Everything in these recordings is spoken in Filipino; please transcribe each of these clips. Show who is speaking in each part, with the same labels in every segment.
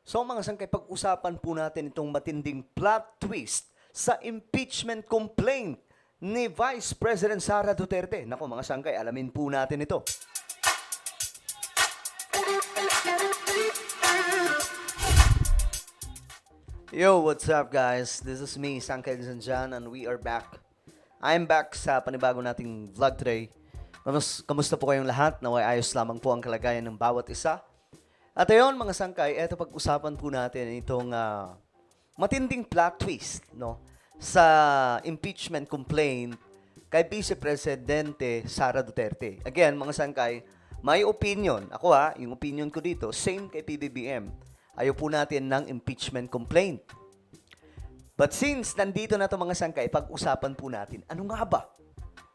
Speaker 1: So mga sangkay, pag-usapan po natin itong matinding plot twist sa impeachment complaint ni Vice President Sara Duterte. Nako mga sangkay, alamin po natin ito. Yo, what's up guys? This is me, Sangkay Zanjan, and we are back. I'm back sa panibago nating vlog today. Kamusta po kayong lahat? Naway ayos lamang po ang kalagayan ng bawat isa. At ayon mga sangkay, eto pag-usapan po natin itong matinding plot twist no, sa impeachment complaint kay Vice Presidente Sara Duterte. Again, mga sangkay, may opinion. Ako yung opinion ko dito, same kay PBBM. Ayaw po natin ng impeachment complaint. But since nandito na ito mga sangkay, pag-usapan po natin, ano nga ba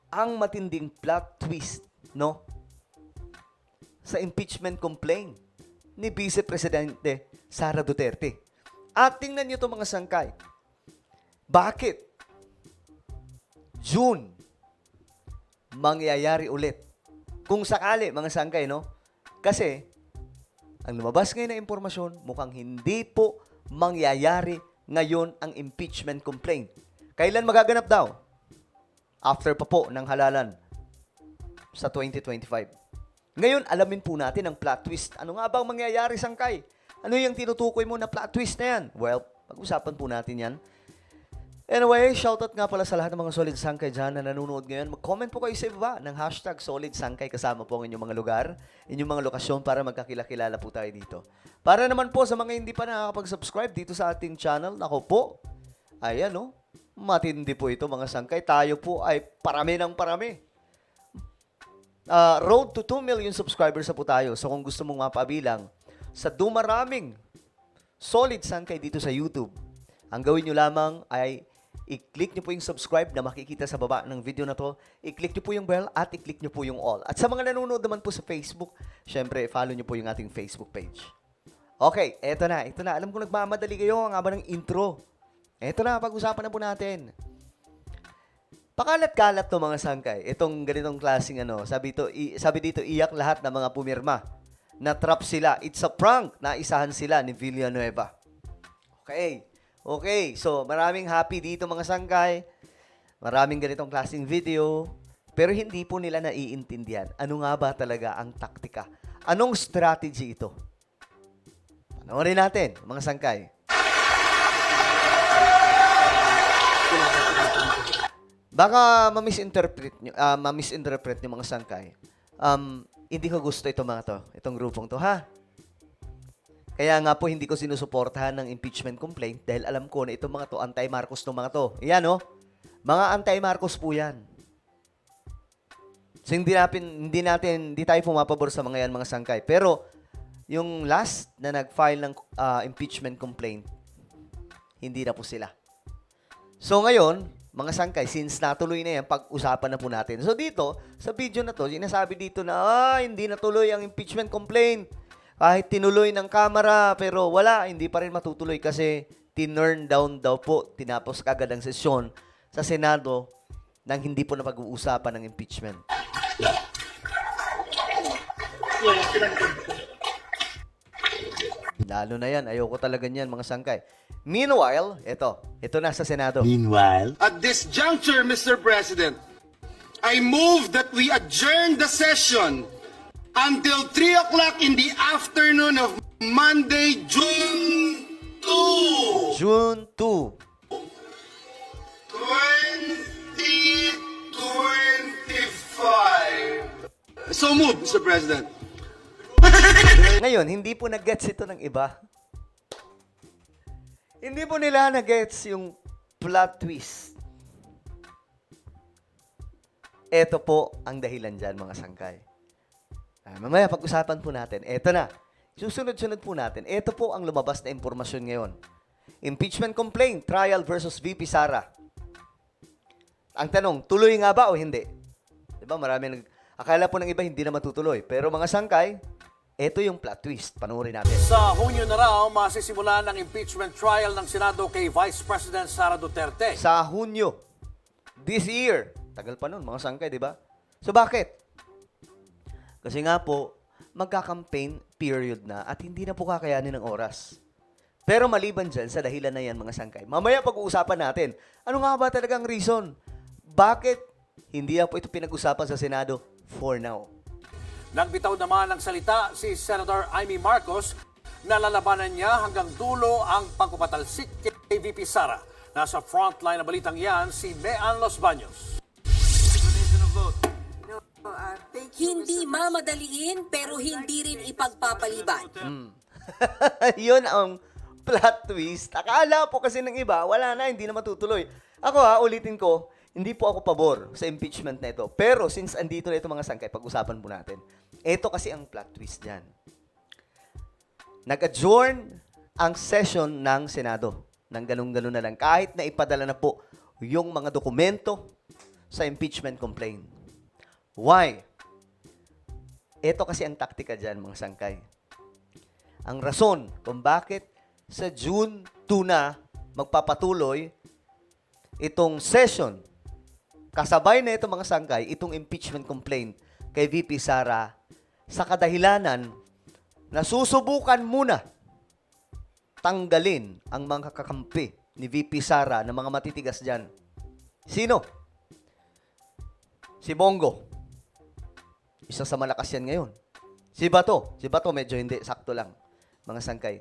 Speaker 1: ang matinding plot twist no, sa impeachment complaint ni Vice Presidente Sara Duterte. At tingnan nyo ito mga sangkay. Bakit June mangyayari ulit? Kung sakali mga sangkay, no? Kasi ang lumabas ngayon na impormasyon, mukhang hindi po mangyayari ngayon ang impeachment complaint. Kailan magaganap daw? After pa po ng halalan sa 2025. Ngayon, alamin po natin ang plot twist. Ano nga bang mangyayari, sangkay? Ano yung tinutukoy mo na plot twist na yan? Well, pag-usapan po natin yan. Anyway, shoutout nga pala sa lahat ng mga solid sangkay dyan na nanonood ngayon. Mag-comment po kayo sa ibaba ng hashtag solid sangkay kasama po ang inyong mga lugar, inyong mga lokasyon para magkakilala po tayo dito. Para naman po sa mga hindi pa nakakapag-subscribe dito sa ating channel, nako po, ayan o, matindi po ito mga sangkay. Tayo po ay parami ng parami. Road to 2 million subscribers na po tayo. So kung gusto mong mapabilang sa dumaraming solid sangkay dito sa YouTube, ang gawin nyo lamang ay i-click nyo po yung subscribe na makikita sa baba ng video na to. I-click nyo po yung bell at i-click nyo po yung all. At sa mga nanonood naman po sa Facebook, syempre, follow nyo po yung ating Facebook page. Okay, eto na. Alam ko nagmamadali kayo ang haba ng intro. Eto na, pag-usapan na po natin. Pakalat-kalat to mga sangkay. Itong ganitong klaseng sabi dito, iyak lahat ng mga pumirma. Na-trap sila. It's a prank. Naisahan sila ni Villanueva. Okay, so maraming happy dito mga sangkay. Maraming ganitong klaseng video. Pero hindi po nila naiintindihan. Ano nga ba talaga ang taktika? Anong strategy ito? Panoorin natin, mga sangkay. Baka ma-misinterpret nyo mga sangkay. Hindi ko gusto itong grupong to, ha? Kaya nga po, hindi ko sinusuportahan ng impeachment complaint dahil alam ko na itong mga to, anti-Marcos ng mga to. Ayan, no? Mga anti-Marcos po yan. So, hindi tayo pumapabor sa mga yan, mga sangkay. Pero, yung last na nag-file ng impeachment complaint, hindi na po sila. So, ngayon, mga sangkay, since natuloy na yan, pag-usapan na po natin. So, dito, sa video na to, sinasabi dito na, hindi natuloy ang impeachment complaint. Kahit tinuloy ng kamera, pero wala, hindi pa rin matutuloy kasi tinurn down daw po, tinapos kagad ang sesyon sa Senado nang hindi po na pag-uusapan ng impeachment. Lalo na yan, ayoko talaga niyan mga sangkay. Meanwhile, ito na sa Senado.
Speaker 2: At this juncture, Mr. President, I move that we adjourn the session until 3 o'clock in the afternoon of Monday, June 2,
Speaker 1: June 2.
Speaker 2: 2025. So move, Mr. President.
Speaker 1: Ngayon, hindi po nag-gets ito ng iba. Hindi po nila nag-gets yung plot twist. Ito po ang dahilan dyan, mga sangkay. Mamaya pag-usapan po natin. Ito na. Susunod-sunod po natin. Ito po ang lumabas na impormasyon ngayon. Impeachment complaint, trial versus VP Sara. Ang tanong, tuloy nga ba o hindi? Diba, akala po ng iba hindi na matutuloy. Pero mga sangkay, ito yung plot twist. Panoorin natin.
Speaker 3: Sa Hunyo na raw, masisimulan ng impeachment trial ng Senado kay Vice President Sara Duterte.
Speaker 1: Sa Hunyo, this year. Tagal pa nun, mga sangkay, di ba? So bakit? Kasi nga po, magka-campaign period na at hindi na po kakayanin ng oras. Pero maliban dyan, sa dahilan na yan mga sangkay, mamaya pag-uusapan natin, ano nga ba talagang reason? Bakit hindi na po ito pinag-usapan sa Senado for now?
Speaker 3: Nagbitaw naman ng salita si Senator Amy Marcos na lalabanan niya hanggang dulo ang pagpapatalsik kay VP Sara. Nasa frontline na balitang yan si Mean Los Baños.
Speaker 4: Hindi mamadaliin pero hindi rin ipagpapaliban.
Speaker 1: Yun ang plot twist. Akala po kasi ng iba, wala na, hindi na matutuloy. Ako ulitin ko, hindi po ako pabor sa impeachment na ito. Pero since andito na ito mga sangkay, pag-usapan po natin. Ito kasi ang plot twist dyan. Nag-adjourn ang session ng Senado. Nang ganun-ganun na lang. Kahit na ipadala na po yung mga dokumento sa impeachment complaint. Why? Ito kasi ang taktika dyan, mga sangkay. Ang rason kung bakit sa June 2 na magpapatuloy itong session, kasabay na ito mga sangkay, itong impeachment complaint kay VP Sara sa kadahilanan na susubukan muna tanggalin ang mga kakampi ni VP Sara na mga matitigas dyan. Sino? Si Bongo. Isa sa malakas yan ngayon. Si Bato. Si Bato medyo hindi. Sakto lang. Mga sangkay.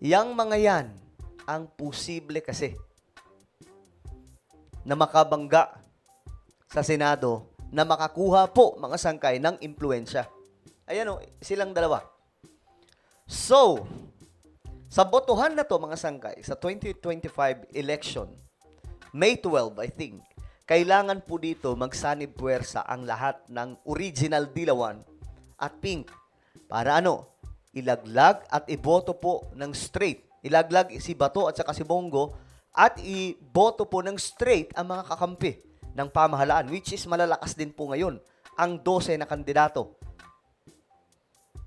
Speaker 1: Yang mga yan ang posible kasi na makabangga sa Senado na makakuha po mga sangkay ng impluensya. Ayan silang dalawa. So, sa botohan na to mga sangkay, sa 2025 election, May 12, I think, kailangan po dito magsanib puwersa ang lahat ng original Dilawan at Pink. Para ilaglag at iboto po ng straight. Ilaglag si Bato at saka si Bongo at iboto po ng straight ang mga kakampi ng pamahalaan, which is malalakas din po ngayon ang 12 na kandidato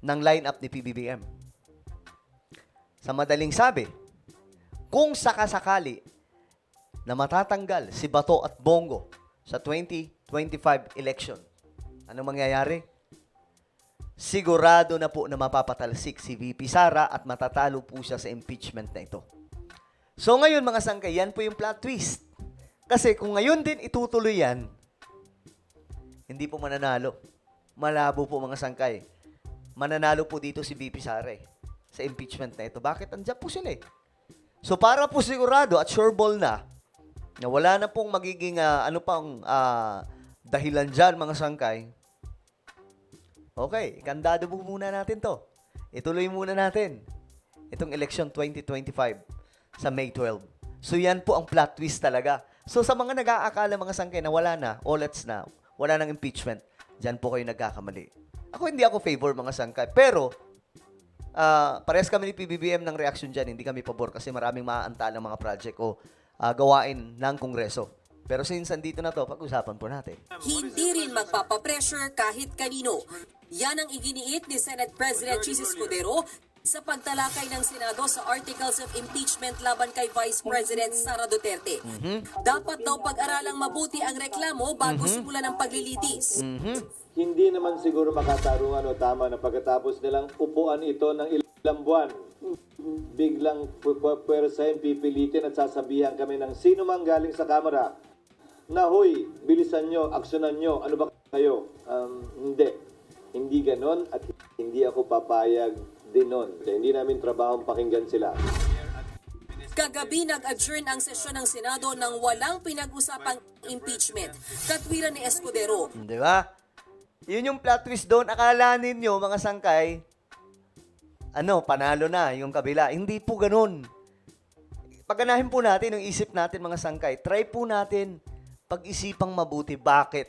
Speaker 1: ng lineup ni PBBM. Sa madaling sabi, kung sakasakali na matatanggal si Bato at Bongo sa 2025 election, ano mangyayari? Sigurado na po na mapapatalsik si VP Sara at matatalo po siya sa impeachment na ito. So ngayon mga sangkay, yan po yung plot twist. Kasi kung ngayon din itutuloy yan, hindi po mananalo. Malabo po mga sangkay. Mananalo po dito si VP Sara sa impeachment na ito. Bakit? Andiyan po sila So para po sigurado at sure ball na wala na pong magiging dahilan dyan mga sangkay. Okay, ikandado po muna natin to. Ituloy muna natin itong election 2025 sa May 12. So yan po ang plot twist talaga. So sa mga nag-aakala mga sangkay na wala na, let's na, wala nang impeachment, dyan po kayo nagkakamali. Ako hindi ako favor mga sangkay, pero parehas kami ni PBBM ng reaction dyan, hindi kami pabor kasi maraming maaantalang mga project o gawain ng Kongreso. Pero since andito na to, pag-usapan po natin.
Speaker 4: Hindi rin magpapapressure kahit kanino. Yan ang iginiit ni Senate President Chis Escudero sa pagtalakay ng Senado sa Articles of Impeachment laban kay Vice President Sara Duterte. Dapat daw pag-aralang mabuti ang reklamo bago simulan ang paglilitis.
Speaker 5: Hindi naman siguro makatarungan o tama na pagkatapos nilang upuan ito ng ilang buwan, biglang pwersahin, pipilitin at sasabihan kami ng sino mang galing sa Kamara na, huy, bilisan nyo, aksyonan nyo, ano ba kayo? Hindi ganon at hindi ako papayag din nun. Hindi namin trabahong pakinggan sila.
Speaker 4: Kagabi nag-adjourn ang sesyon ng Senado nang walang pinag-usapang impeachment. Katwiran ni Escudero.
Speaker 1: Di ba? Yun yung plot twist doon. Akala ninyo, mga sangkay, panalo na yung kabila. Hindi po ganun. Paganahin po natin ang isip natin, mga sangkay. Try po natin pag-isipang mabuti. Bakit?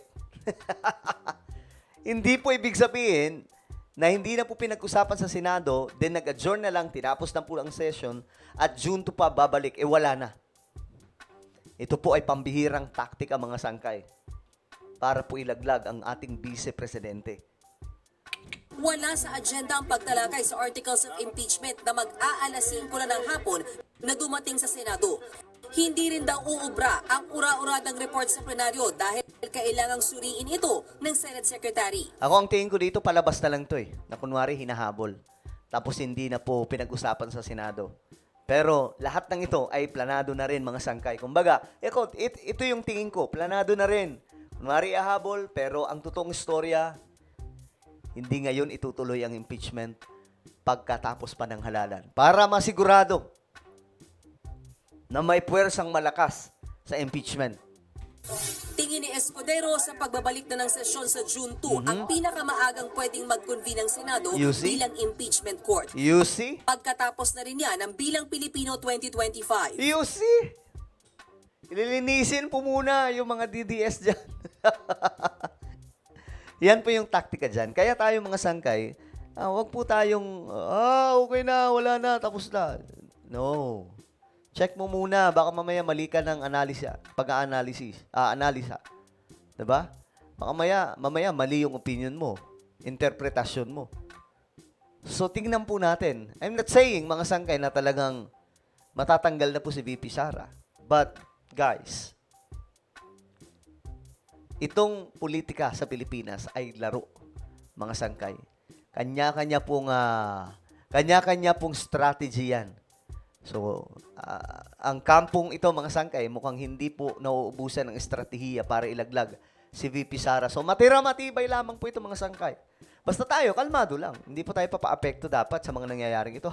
Speaker 1: Hindi po ibig sabihin na hindi na po pinag-usapan sa Senado, then nag-adjourn na lang, tinapos na po ang session, at June 2 pa babalik, wala na. Ito po ay pambihirang taktika mga sangkay para po ilaglag ang ating vice-presidente.
Speaker 4: Wala sa agenda ang pagtalakay sa Articles of Impeachment na mag-aalas 5 na ng hapon na dumating sa Senado. Hindi rin daw uubra ang ura-uradang report sa plenaryo dahil kailangang suriin ito ng Senate Secretary.
Speaker 1: Ako ang tingin ko dito, palabas na lang to na kunwari hinahabol. Tapos hindi na po pinag-usapan sa Senado. Pero lahat ng ito ay planado na rin, mga sangkay. Kumbaga, ito yung tingin ko, planado na rin. Kunwari ahabol, pero ang totoong istorya, hindi ngayon itutuloy ang impeachment pagkatapos pa ng halalan. Para masigurado na may puwersang malakas sa impeachment.
Speaker 4: Tingin ni Escudero sa pagbabalik na ng sesyon sa June 2, ang pinakamaagang pwedeng mag-convene ng Senado
Speaker 1: You see?
Speaker 4: bilang impeachment court.
Speaker 1: You see?
Speaker 4: Pagkatapos na rin yan ang bilang Pilipino 2025.
Speaker 1: You see? Ililinisin po muna yung mga DDS dyan. Yan po yung taktika dyan. Kaya tayo mga sangkay, wag po tayong, okay na, wala na, tapos na. No. Check mo muna, baka mamaya mali ka ng analisa, analisa. Diba? Baka mamaya mali yung opinion mo, interpretasyon mo. So, tingnan po natin. I'm not saying, mga sangkay, na talagang matatanggal na po si VP Sara. But, guys, itong politika sa Pilipinas ay laro, mga sangkay. Kanya-kanya pong strategy yan. So, ang kampong ito, mga sangkay, mukhang hindi po nauubusan ng estratehiya para ilaglag si VP Sara. So, matira-matibay lamang po ito, mga sangkay. Basta tayo, kalmado lang. Hindi po tayo papa-apekto dapat sa mga nangyayaring ito.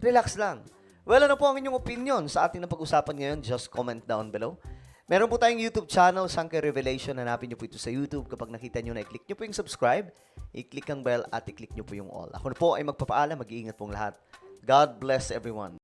Speaker 1: Relax lang. Well, ano po ang inyong opinion sa ating na pag-usapan ngayon? Just comment down below. Meron po tayong YouTube channel, Sangkay Revelation. Hanapin nyo po ito sa YouTube. Kapag nakita nyo na, i-click nyo po yung subscribe, i-click ang bell, at i-click nyo po yung all. Ako na po ay magpapaalam. Mag-iingat pong lahat. God bless everyone.